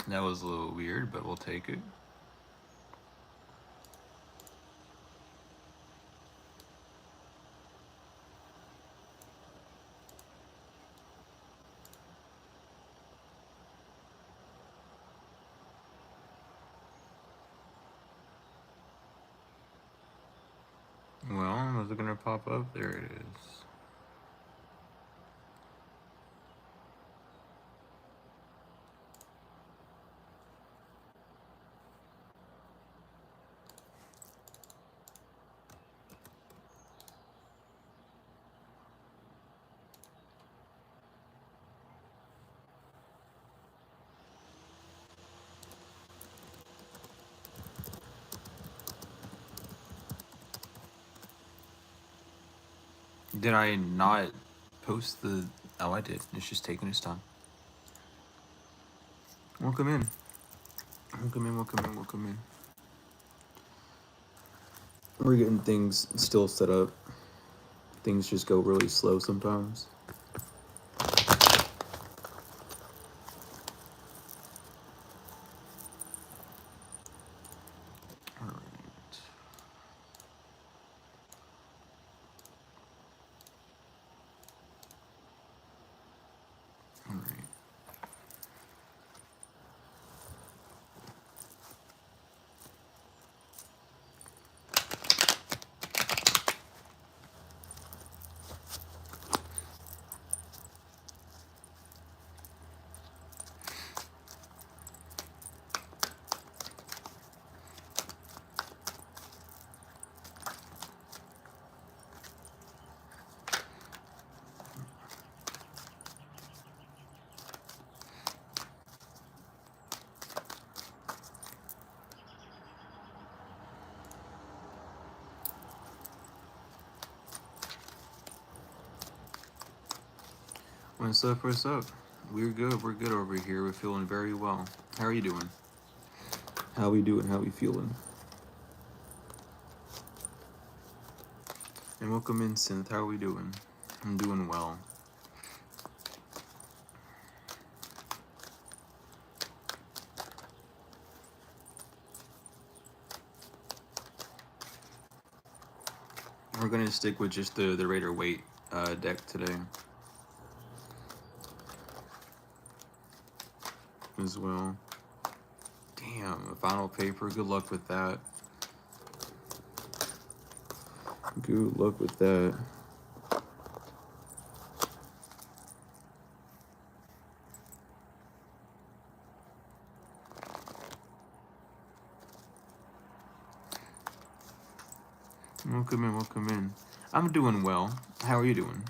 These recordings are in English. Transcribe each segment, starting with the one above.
That was a little weird, but we'll take it. Well, was it gonna pop up? There it is. Did I not post the... Oh, I did. It's just taking its time. Welcome in. Welcome in, welcome in, welcome in. We're getting things still set up. Things just go really slow sometimes. What's up, what's up? We're good over here. We're feeling very well. How are you doing? How we doing? How we feeling? And welcome in, Synth. How are we doing? I'm doing well. We're gonna stick with just the Raider Weight deck today as well. Damn, a final paper. Good luck with that. Good luck with that. Welcome in, welcome in. I'm doing well. How are you doing?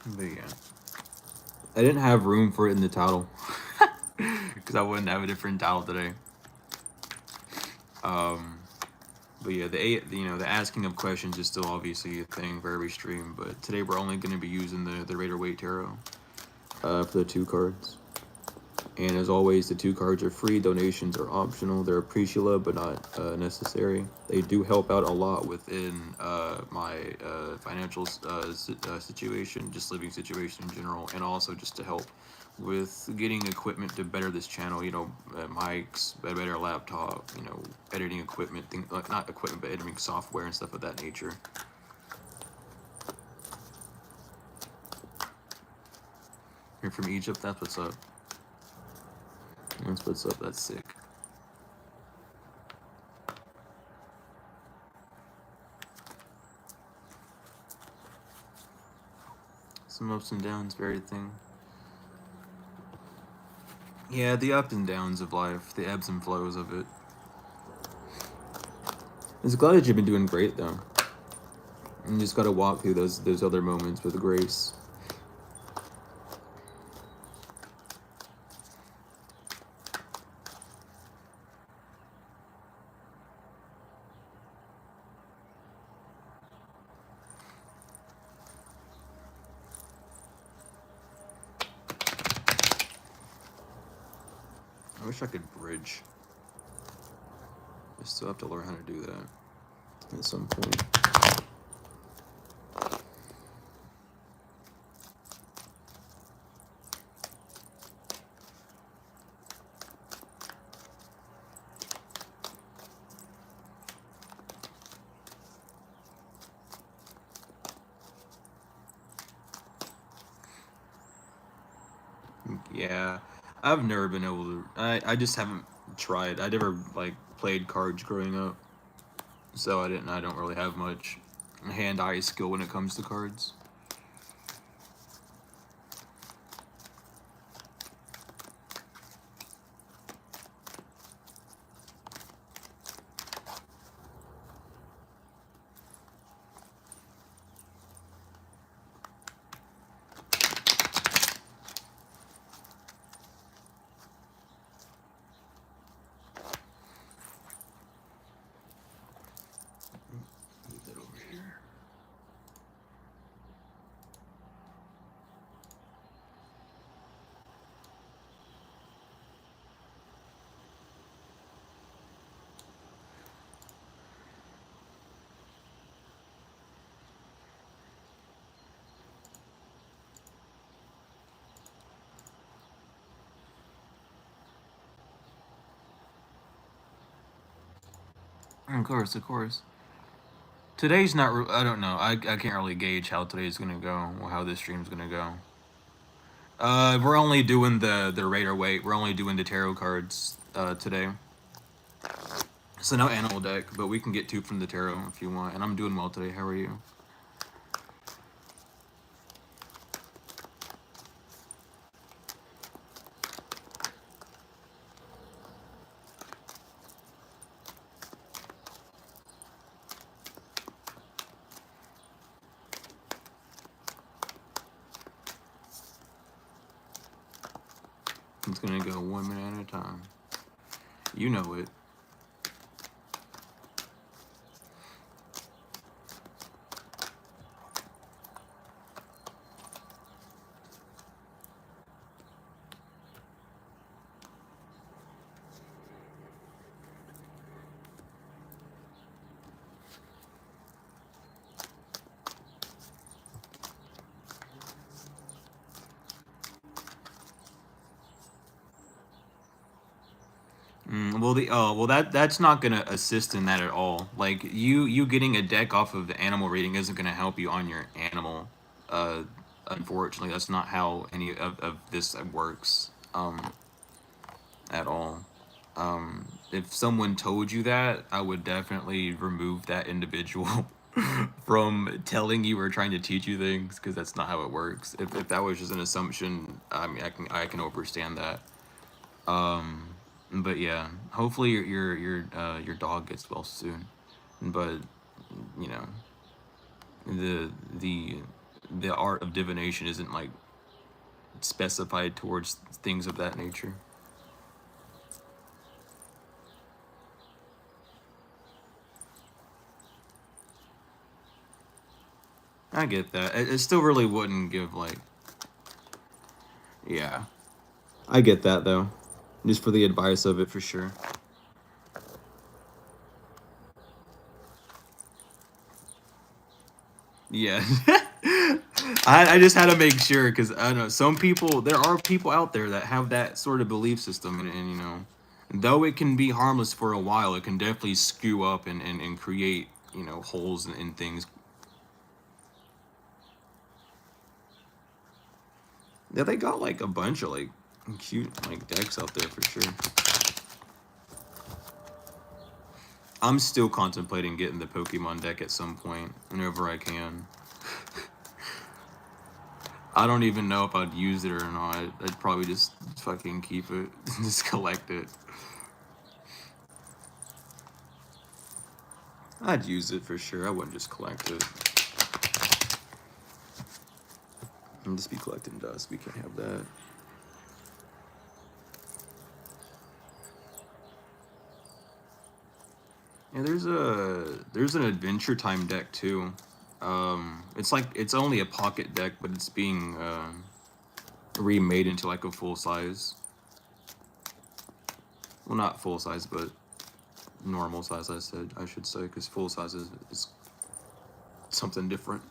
But yeah, I didn't have room for it in the title because I wouldn't have a different title today. But yeah, the asking of questions is still obviously a thing for every stream. But today we're only going to be using the Raider Weight Tarot for the 2 cards. And as always, the 2 cards are free. Donations are optional. They're appreciative, but not necessary. They do help out a lot within my financial situation, just living situation in general, and also just to help with getting equipment to better this channel. You know, mics, a better laptop. You know, editing equipment, things like not equipment, but editing software and stuff of that nature. You're from Egypt. That's what's up. That's what's up. That's sick. Some ups and downs, very thing. Yeah, the ups and downs of life, the ebbs and flows of it. I'm glad that you've been doing great, though. You just gotta walk through those other moments with grace. I wish I could bridge. I still have to learn how to do that at some point. Yeah, I've never been able to. I just haven't tried. I never like played cards growing up, so I don't really have much hand-eye skill when it comes to cards. Move that over here. Of course, of course. Today's not. I don't know. I can't really gauge how today's gonna go or how this stream's gonna go. We're only doing the Raider weight. We're only doing the tarot cards today. So no animal deck, but we can get two from the tarot if you want. And I'm doing well today. How are you? It's gonna go 1 minute at a time. You know it. That's not gonna assist in that at all. Like you getting a deck off of the animal reading isn't gonna help you on your animal. Uh, Unfortunately, that's not how any of this works. At all. If someone told you that, I would definitely remove that individual from telling you or trying to teach you things because that's not how it works. If that was just an assumption, I mean, I can understand that. But yeah, hopefully your dog gets well soon. But you know, the the the art of divination isn't like specified towards things of that nature. I get that. It still really wouldn't give like, yeah. I get that though, just for the advice of it for sure. Yeah. I just had to make sure because I know some people, there are people out there that have that sort of belief system, and you know, though it can be harmless for a while, it can definitely skew up and create, you know, holes in things. Yeah, they got like a bunch of like cute like decks out there for sure. I'm still contemplating getting the Pokemon deck at some point whenever I can. I don't even know if I'd use it or not. I'd probably just fucking keep it, just collect it. I'd use it for sure. I wouldn't just collect it. And just be collecting dust. We can't have that. Yeah, there's an Adventure Time deck too. It's like it's only a pocket deck, but it's being remade into like a full size. Well, not full size, but normal size. I should say, because full size is something different.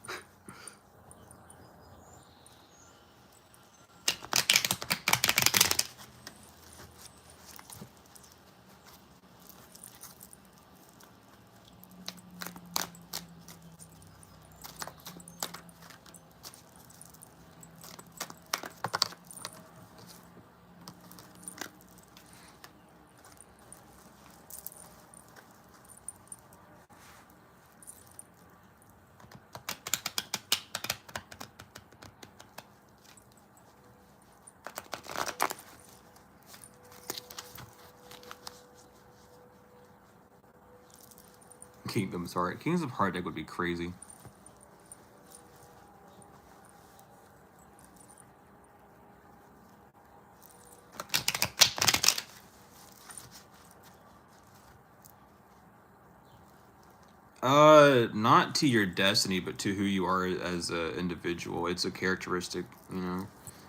Kingdoms Heart. Kings of Heart deck would be crazy. Not to your destiny, but to who you are as an individual. It's a characteristic, you know.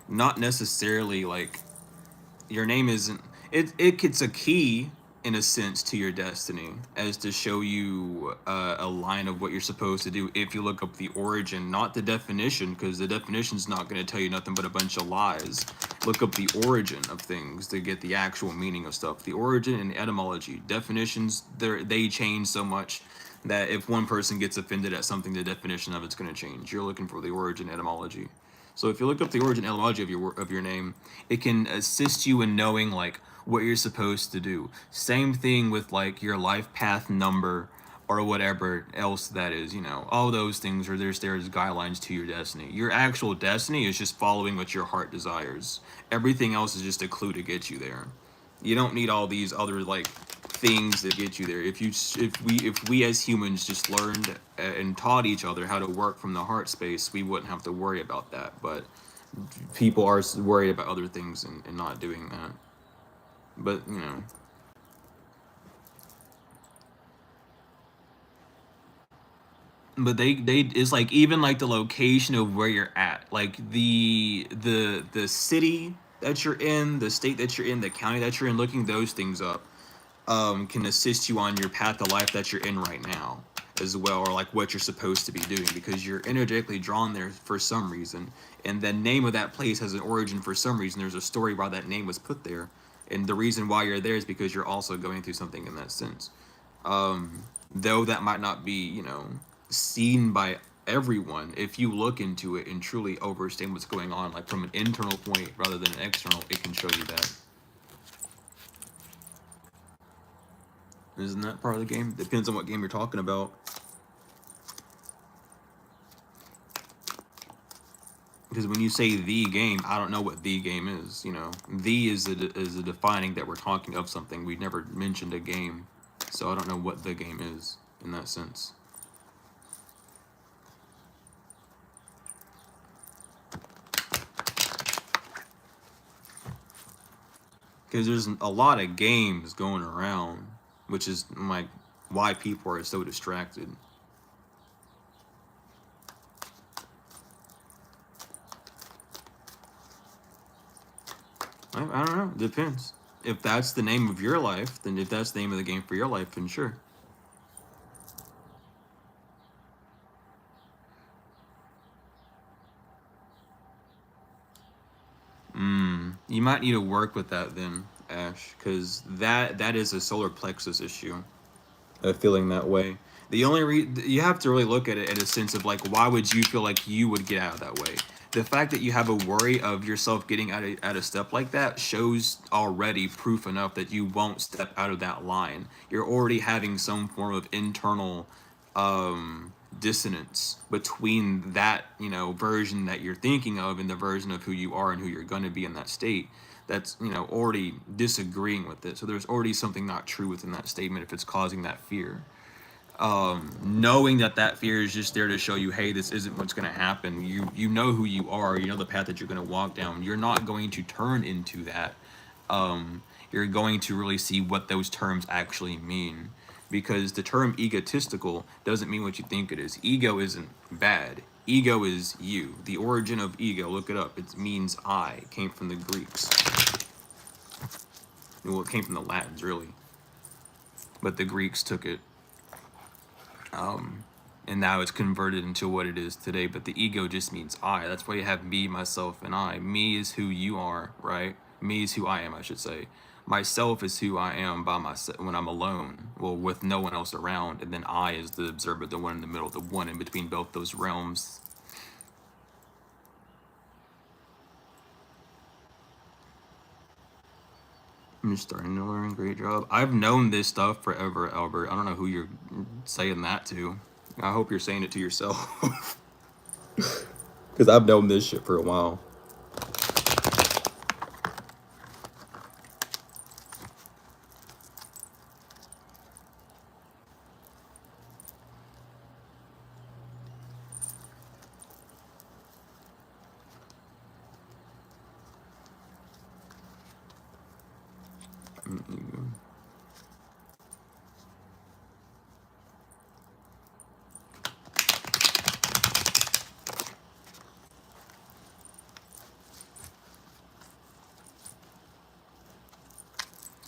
Not necessarily like your name isn't it's a key in a sense to your destiny as to show you a line of what you're supposed to do if you look up the origin, not the definition, because the definition's not going to tell you nothing but a bunch of lies. Look up the origin of things to get the actual meaning of stuff. The origin and etymology. Definitions, they change so much that if one person gets offended at something, the definition of it's going to change. You're looking for the origin etymology. So if you look up the origin etymology of your name, it can assist you in knowing like what you're supposed to do. Same thing with like your life path number or whatever else that is, you know. All those things are there's guidelines to your destiny. Your actual destiny is just following what your heart desires. Everything else is just a clue to get you there. You don't need all these other like things that get you there. If we as humans just learned and taught each other how to work from the heart space, we wouldn't have to worry about that. But people are worried about other things and not doing that. But you know, but they it's like even like the location of where you're at, like the city that you're in, the state that you're in, the county that you're in. Looking those things up can assist you on your path of life that you're in right now as well, or like what you're supposed to be doing, because you're energetically drawn there for some reason, and the name of that place has an origin for some reason. There's a story why that name was put there, and the reason why you're there is because you're also going through something in that sense. Though that might not be, you know, seen by everyone, if you look into it and truly understand what's going on, like from an internal point rather than an external, it can show you that. Isn't that part of the game? Depends on what game you're talking about. Because when you say the game, I don't know what the game is. You know, the is a defining that we're talking of something. We never mentioned a game, so I don't know what the game is in that sense. Because there's a lot of games going around, which is like why people are so distracted. I don't know. It depends. If that's the name of your life, then if that's the name of the game for your life, then sure. You might need to work with that then, Ash, because that is a solar plexus issue. Feeling that way. The only you have to really look at it in a sense of like, why would you feel like you would get out of that way? The fact that you have a worry of yourself getting out of step like that shows already proof enough that you won't step out of that line. You're already having some form of internal dissonance between that, you know, version that you're thinking of and the version of who you are and who you're going to be in that state. That's, you know, already disagreeing with it. So there's already something not true within that statement if it's causing that fear. knowing that that fear is just there to show you, hey, this isn't what's going to happen. You know who you are. You know the path that you're going to walk down. You're not going to turn into that. You're going to really see what those terms actually mean, because the term egotistical doesn't mean what you think it is. Ego isn't bad. Ego is you. The origin of ego, look it up. It means I. It came from the Greeks. Well, it came from the Latins, really, but the Greeks took it, and now it's converted into what it is today. But the ego just means I. That's why you have me, myself, and I. Me is who you are, right? Me is who I am, I should say. Myself is who I am by myself when I'm alone, well, with no one else around, and then I is the observer, the one in the middle, the one in between both those realms. I'm just starting to learn. Great job. I've known this stuff forever, Albert. I don't know who you're saying that to. I hope you're saying it to yourself. Because I've known this shit for a while.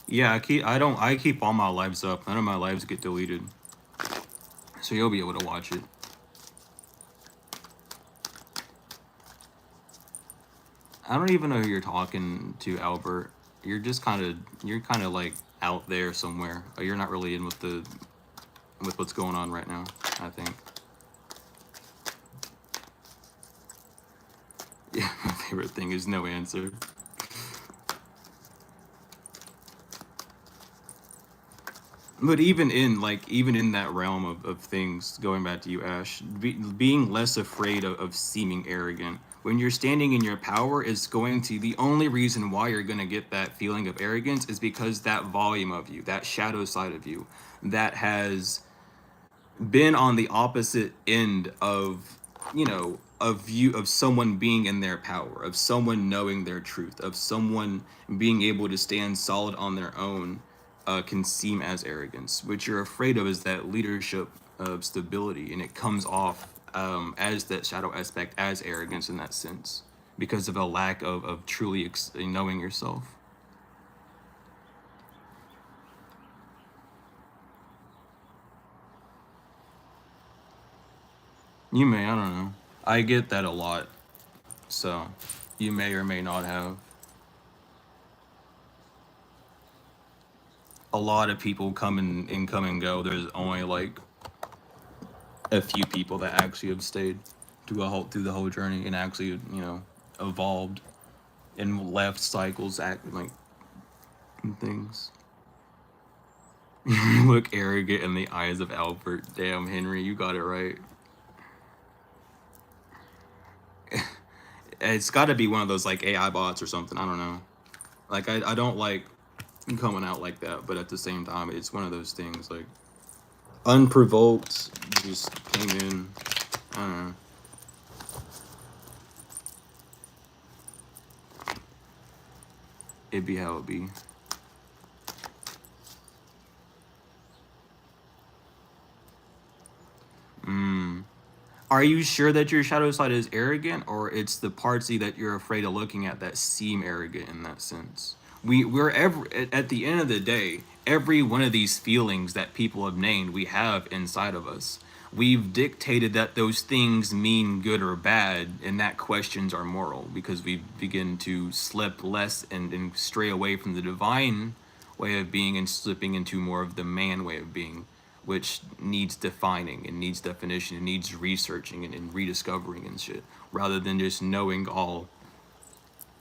Yeah, I keep all my lives up. None of my lives get deleted. So you'll be able to watch it. I don't even know who you're talking to, Albert. You're kind of like out there somewhere. You're not really in with what's going on right now, I think. Yeah, my favorite thing is no answer. But even in that realm of things, going back to you, Ash, being less afraid of seeming arrogant. When you're standing in your power, is going to the only reason why you're gonna get that feeling of arrogance is because that volume of you, that shadow side of you, that has been on the opposite end of, of you, of someone being in their power, of someone knowing their truth, of someone being able to stand solid on their own, can seem as arrogance. What you're afraid of is that leadership of stability, and it comes off, as that shadow aspect, as arrogance in that sense, because of a lack of truly knowing yourself. You may, I don't know. I get that a lot, so you may or may not have. A lot of people come and go. There's only like a few people that actually have stayed through the whole journey and actually, evolved and left cycles act like and things. You look arrogant in the eyes of Albert. Damn, Henry, you got it right. It's got to be one of those like AI bots or something. I don't know. Like I don't like coming out like that, but at the same time, it's one of those things like unprovoked, just came in. I don't know. It'd be how it be. Are you sure that your shadow side is arrogant, or it's the parts of you that you're afraid of looking at that seem arrogant in that sense? We're at the end of the day, every one of these feelings that people have named, we have inside of us. We've dictated that those things mean good or bad, and that questions our moral, because we begin to slip less and stray away from the divine way of being and slipping into more of the man way of being, which needs defining and needs definition and needs researching and rediscovering and shit, rather than just knowing all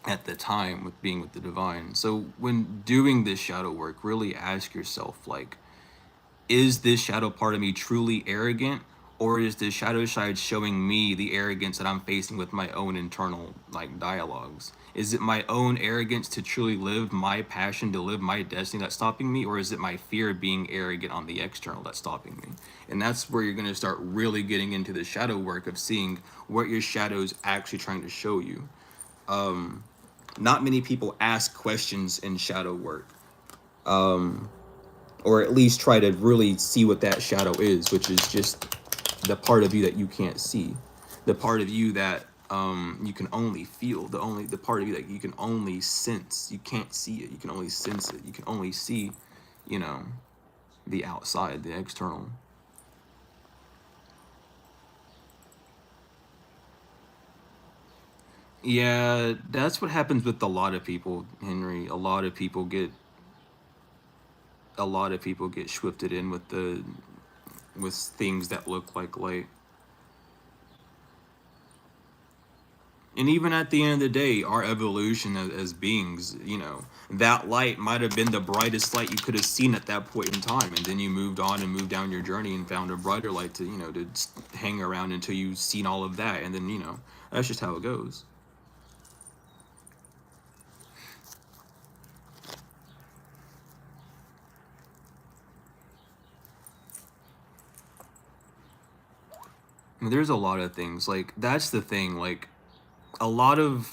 at the time with being with the divine. So when doing this shadow work, really ask yourself, like, is this shadow part of me truly arrogant, Or is the shadow side showing me the arrogance that I'm facing with my own internal like dialogues? Is it my own arrogance to truly live my passion, to live my destiny that's stopping me? Or is it my fear of being arrogant on the external that's stopping me? And that's where you're going to start really getting into the shadow work of seeing what your shadow is actually trying to show you. Not many people ask questions in shadow work, or at least try to really see what that shadow is, which is just the part of you that you can't see, the part of you that you can only feel, the part of you that you can only sense. You can't see it, you can only sense it. You can only see, you know, the outside, the external. Yeah, that's what happens with a lot of people, Henry. A lot of people get swifted in with the with things that look like light. And even at the end of the day, our evolution as beings, that light might have been the brightest light you could have seen at that point in time, and then you moved on and moved down your journey and found a brighter light to hang around until you've seen all of that, and then that's just how it goes. And there's a lot of things like that's the thing, like a lot of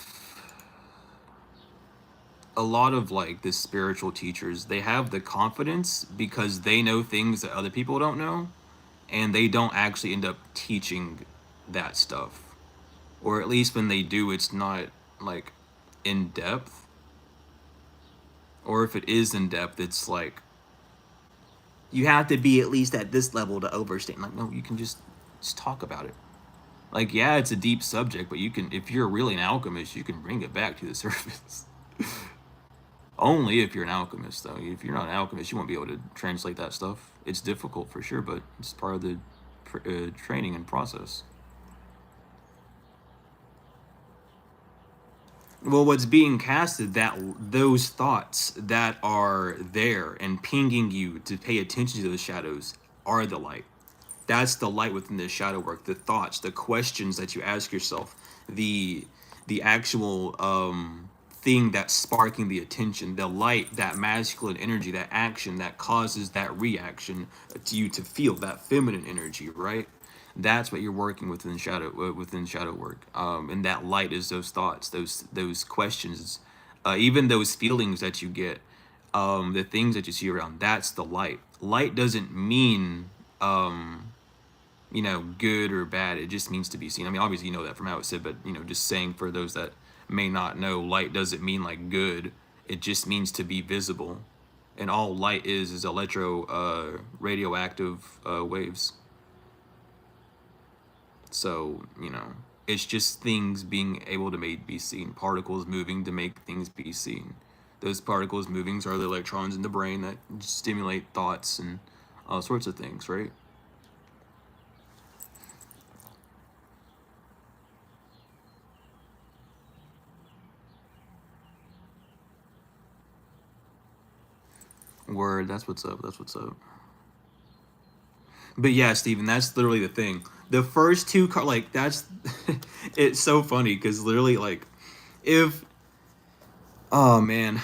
like the spiritual teachers, they have the confidence because they know things that other people don't know, and they don't actually end up teaching that stuff, or at least when they do, it's not like in depth, or if it is in depth, it's like you have to be at least at this level to overstand. Like, no, you can just talk about it. Like, yeah, it's a deep subject, but you can, if you're really an alchemist, you can bring it back to the surface. Only if you're an alchemist, though. If you're not an alchemist, you won't be able to translate that stuff. It's difficult for sure, but it's part of the training and process. Well, what's being casted, that those thoughts that are there and pinging you to pay attention to those shadows, are the light. That's the light within the shadow work. The thoughts, the questions that you ask yourself, the actual thing that's sparking the attention, the light, that masculine energy, that action that causes that reaction to you to feel that feminine energy, right? That's what you're working within shadow work, and that light is those thoughts, those questions, even those feelings that you get, the things that you see around. That's the light. Light doesn't mean good or bad. It just means to be seen. I mean, obviously you know that from how it said, but just saying for those that may not know, light doesn't mean like good. It just means to be visible, and all light is radioactive waves. So, it's just things being able to be seen, particles moving to make things be seen. Those particles moving are the electrons in the brain that stimulate thoughts and all sorts of things, right? Word, that's what's up. That's what's up. But yeah, Steven, that's literally the thing. The first two like that's it's so funny because literally like if oh man,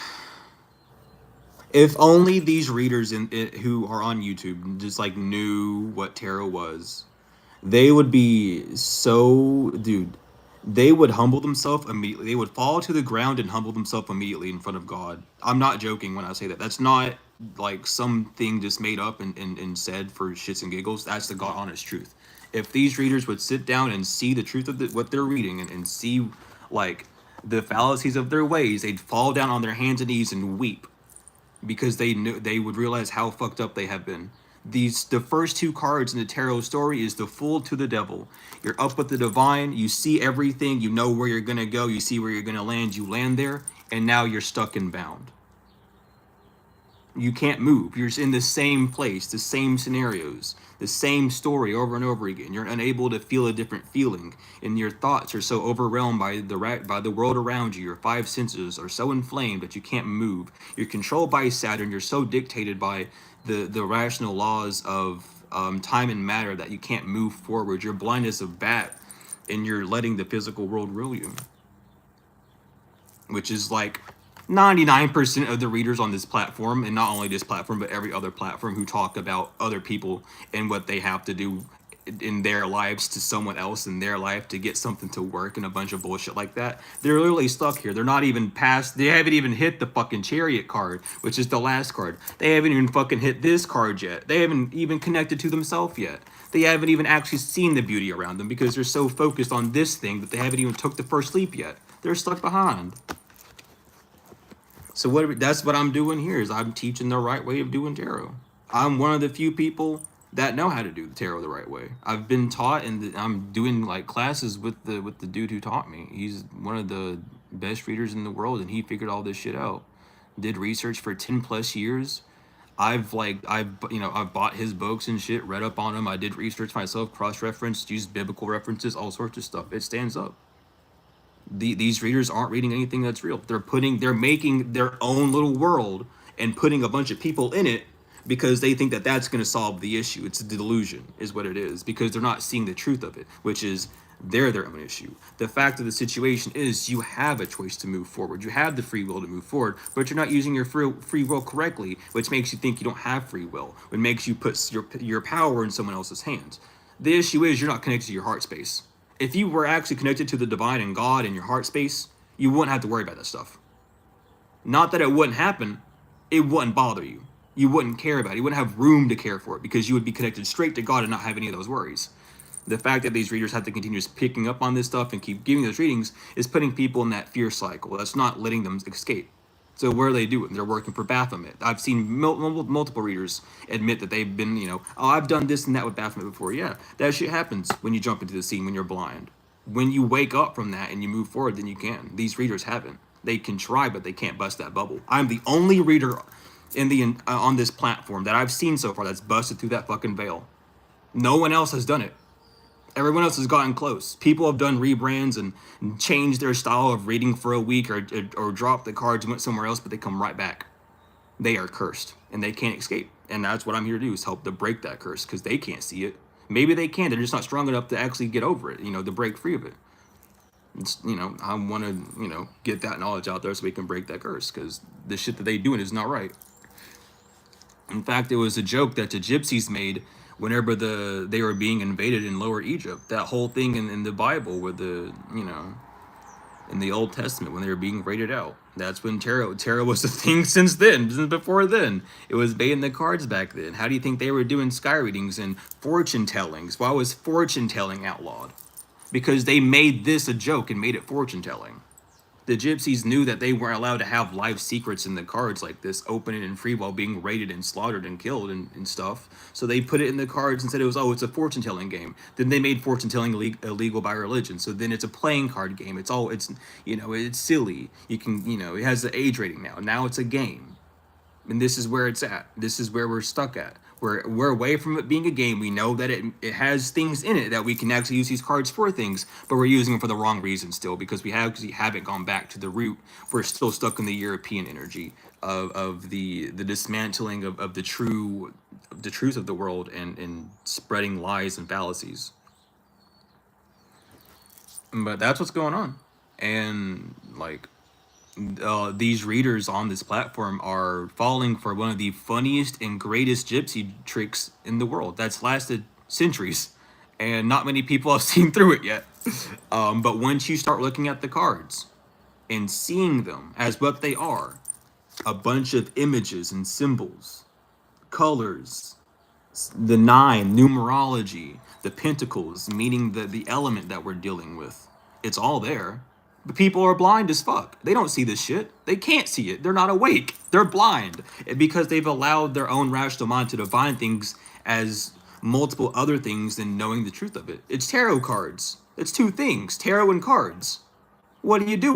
if only these readers who are on YouTube just like knew what tarot was, they would be so, dude, they would humble themselves immediately. They would fall to the ground and humble themselves immediately in front of God. I'm not joking when I say that. That's not like something just made up and said for shits and giggles. That's the God honest truth. If these readers would sit down and see the truth of what they're reading, and see like the fallacies of their ways, they'd fall down on their hands and knees and weep because they knew, they would realize how fucked up they have been. The first two cards in the tarot story is the fool to the devil. You're up with the divine, you see everything, you know where you're gonna go, you see where you're gonna land, you land there, and now you're stuck and bound. You can't move. You're in the same place, the same scenarios, the same story over and over again. You're unable to feel a different feeling, and your thoughts are so overwhelmed by the world around you. Your five senses are so inflamed that you can't move. You're controlled by Saturn. You're so dictated by the rational laws time and matter that you can't move forward. You're blind as a bat, and you're letting the physical world rule you, which is like 99% of the readers on this platform, and not only this platform, but every other platform, who talk about other people and what they have to do in their lives to someone else in their life to get something to work and a bunch of bullshit like that. They're literally stuck here. They're not even past, they haven't even hit the fucking chariot card, which is the last card. They haven't even fucking hit this card yet. They haven't even connected to themselves yet. They haven't even actually seen the beauty around them because they're so focused on this thing that they haven't even took the first leap yet. They're stuck behind. So that's what I'm doing here, is I'm teaching the right way of doing tarot. I'm one of the few people that know how to do the tarot the right way. I've been taught, and I'm doing like classes with the dude who taught me. He's one of the best readers in the world, and he figured all this shit out. Did research for 10 plus years. I've bought his books and shit, read up on them. I did research myself, cross-referenced, used biblical references, all sorts of stuff. It stands up. These readers aren't reading anything that's real. They're making their own little world and putting a bunch of people in it because they think that that's going to solve the issue. It's a delusion is what it is, because they're not seeing the truth of it, which is they're their own issue. The fact of the situation is you have a choice to move forward. You have the free will to move forward, but you're not using your free will correctly, which makes you think you don't have free will, which makes you put your power in someone else's hands. The issue is you're not connected to your heart space. If you were actually connected to the divine and God in your heart space, you wouldn't have to worry about that stuff. Not that it wouldn't happen, it wouldn't bother you. You wouldn't care about it. You wouldn't have room to care for it because you would be connected straight to God and not have any of those worries. The fact that these readers have to continue just picking up on this stuff and keep giving those readings is putting people in that fear cycle. That's not letting them escape. So what are they doing? They're working for Baphomet. I've seen multiple readers admit that they've been, oh, I've done this and that with Baphomet before. Yeah, that shit happens when you jump into the scene when you're blind. When you wake up from that and you move forward, then you can. These readers haven't. They can try, but they can't bust that bubble. I'm the only reader on this platform that I've seen so far that's busted through that fucking veil. No one else has done it. Everyone else has gotten close. People have done rebrands and changed their style of reading for a week or dropped the cards and went somewhere else, but they come right back. They are cursed and they can't escape. And that's what I'm here to do, is help to break that curse, because they can't see it. Maybe they can. They're just not strong enough to actually get over it, to break free of it. It's, I want to, get that knowledge out there so we can break that curse, because the shit that they doing is not right. In fact, it was a joke that the gypsies made whenever they were being invaded in Lower Egypt. That whole thing in the Bible, where in the Old Testament, when they were being raided out. That's when tarot was a thing since then. Since before then, it was baiting the cards back then. How do you think they were doing sky readings and fortune tellings? Why was fortune telling outlawed? Because they made this a joke and made it fortune telling. The gypsies knew that they weren't allowed to have life secrets in the cards like this, open and free, while being raided and slaughtered and killed and stuff. So they put it in the cards and said it's a fortune-telling game. Then they made fortune-telling illegal by religion. So then it's a playing card game. It's silly. You can, it has the age rating now. Now it's a game. And this is where it's at. This is where we're stuck at. We're away from it being a game. We know that it has things in it that we can actually use these cards for things, but we're using them for the wrong reason still, because we haven't gone back to the root. We're still stuck in the European energy of the dismantling of the truth of the world and spreading lies and fallacies. But that's what's going on. And these readers on this platform are falling for one of the funniest and greatest gypsy tricks in the world that's lasted centuries, and not many people have seen through it yet. But once you start looking at the cards and seeing them as what they are, a bunch of images and symbols, colors, the 9, numerology, the pentacles, meaning the element that we're dealing with, it's all there. But people are blind as fuck. They don't see this shit. They can't see it. They're not awake. They're blind because they've allowed their own rational mind to define things as multiple other things than knowing the truth of it. It's tarot cards. It's two things, tarot and cards. What do you do?